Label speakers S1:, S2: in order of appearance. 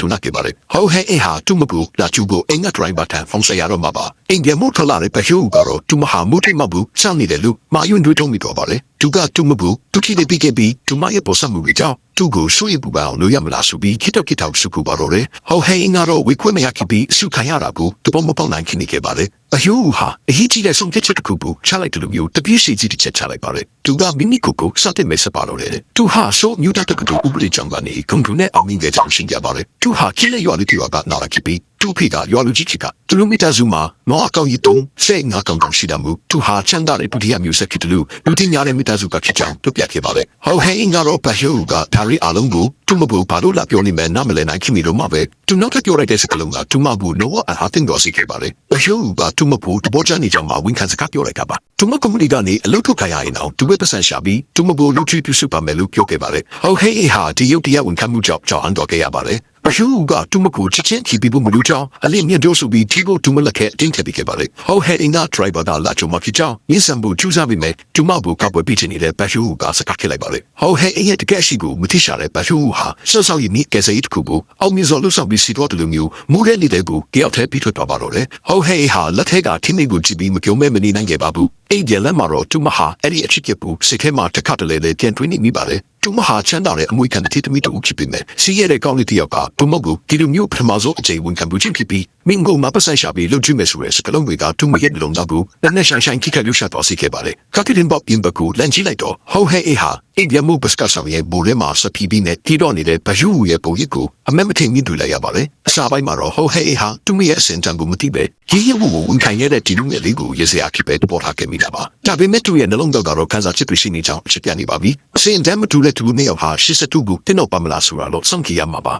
S1: တူနာကေပါလေဟောဟဲအေဟာတူမဘူးလာချူကိုအင်္ဂဒရိုင်ဘာတန်ဖုန်းဆက်ရတော့မှာပါအင်ဒီမိုထလာတဲ့ပဟိုကတော့တူမဟာမူတိမဘူးစမ်းနေတဲ့လူမာယွန်းတွေတုံးမိတော့ပါလေတူကတူမဘူးတူတီတဲ့ပြီးခဲ့ပြီးတူမရဲ့ပေါ်ဆက်မှုတွေကြောင့်တူကိုဆွေးပူပါအောင်လို့ရမလားဆိုပြီးခိတောက်စုခုပါတော့လေဟောဟဲအင်္ဂတော့ဝေခွင့်မရခဲ့ပြီးစုခိုင်ရတာကိုတပေါ်မပေါနိုင်ခင်နေခဲ့ပါလေအဟိုဟာအဟိကြီးတဲ့ဆုံးဖြတ်ချက်တစ်ခုကိုချလိုက်တယ်လို့မျိုးတပြည့်စီကြီးတစ်ချက်ချလိုက်ပါလေတူကမိမိကိုစတဲ့မဲစပါတော့လေတူဟာဆိုမြူတတ်ကတူဥပဒေကြောင့်ကနေကွန်ထူနဲ့အောင်မြင်တဲ့ကြောင့်ရှင်းကြပါလေတူဟာခိလေရွာလူတီကနာလာခိပြီးတူဖိကရွာလူကြီးကတူလူမီတာဇူမာမောအကောင်ရီတုံးစိတ်ငါကောင်ကောင်ရှိတယ်မူတူဟာချန်တာတဲ့ပူတီယာမျိုးဆက်ဖြစ်တယ်လို့လူတင်ညာတဲ့မီတာဇူကဖြစ်ကြောင်းတုတ်ပြခဲ့ပါလေဟောဟဲအင်္ဂါတော့ပဟိုကဒါရီအလုံးကိုတူမဘူးဘာလို့လာပြောနေမယ်နားမလဲနိုင်ခင်မီတော့မှာပဲတူနောက်ထပ်ပြောလိုက်တဲ့စကားလုံးကတူမဘူးနော်အဟာတင်တော်စီခဲ့ပါလေပဟိုကတူမဘူးတဘောချန်နေကြောင်းမှာဝန်ခံစကားပြောလိုက်တာပါတူမကွန်မြူနီကနေအလုပ်ထုတ်ခိုင်းရရင်တော့တူဝဲပတ်စံရှာပြီးတူမဘူးလူချီပြစုပါမယ်လို့ပြောခဲ့ပါလေဟောဟဲဟာဒီရုပ်တရားဝန်ခံမှုကြောင့်အန်တော်ခဲ့ရပါလေပဟိုကတူမကိုချစ်ချင်းခီပြီးဘူးမလူချောင်းအလေးမြတ်တို့ဆိုပြီးတီကိုတူမလက်ခဲအတင်းထည့်ပြီးခဲ့ပါလေဟောဟဲအင်္ဂါဒရိုင်ဘာကလာချုံမဖြစ်ကြောင်းရင်းစံမှုကျူးစားပြီးမဲ့တူမဘူးကပွဲပြီးနေတဲ့ပဟိုကစကားခဲ့လိုက်ပါလေဟောဟဲအရဲ့တကယ်ရှိကိုမတိရှာတဲ့ပဟိုဟာဆော့ဆော့ရင်းကဲစိတ်ခုကိုအောင်မြင်စော်လို့ဆောင်ပြီးစီတော့တယ်လို့မျိုးမူတဲ့နေတဲ့ကိုကြောက်ထဲပြီးထွက်သွားပါတော့လေဟောဟဲဟာလက်ထဲကထင်းမိကိုကြည့်ပြီးမပြုံးမဲမနေနိုင်ခဲ့ပါဘူးအဲ့ဒီလက်မှာတော့တူမဟာအဲ့ဒီအချစ်ကပူစိတ်ထဲမှာတစ်ခါတလေလေပြန်တွင်းနေမိပါလေတူမဟာချမ်းသာတဲ့အမွေခံတဲ့တီတမီတူဖြစ်ပေမဲ့စီးရတဲ့ကောင်းလေးတယောက်ကတူမကိုဒီလိုမျိုးပထမဆုံးအချိန်ဝန်ခံမှုချင်းဖြစ်ပြီးမင်းကိုမပတ်ဆိုင်ရှာပြီးလှုပ်ကြည့်မယ်ဆိုရဲစကလုံးတွေကတူမရဲ့လုံးသားဘူးလက်နဲ့ဆိုင်ခိခါလူရှာတော်စီခဲ့ပါလေကကတင်ဘော့ပြင်ဘကူလန်ကြီးလိုက်တော့ဟောဟဲအေဟာအိမ်ပြမှုပစကဆောင်ရဲ့ဘူရဲမှာစပီပြီးနဲ့တီတော့နေတဲ့ဘယူရဲ့ပုံရိပ်ကိုအမက်မထင်မြင်တွေ့လိုက်ရပါလေအစာပိုင်းမှာတော့ဟောဟဲအေဟာတူမရဲ့အစင်တန်ကိုမသိပဲရေးရဖို့ဝန်ခံရတဲ့ဒီလူငယ်လေးကိုရေစရာဖြစ်ပဲပေါ်ထားခဲ့မိတာပါဒါပေမဲ့သူရဲ့နှလုံးသားကတော့ခန်းစားချစ်တွေရှိနေကြောင်းအချက်ပြနေပါပြီအစင်တမ်းမတူတဲ့သူနှစ်ယောက်ဟာ82ခုတင်းတော့ပါမလားဆိုတာလို့စောင့်ကြည့်ရမှာပါ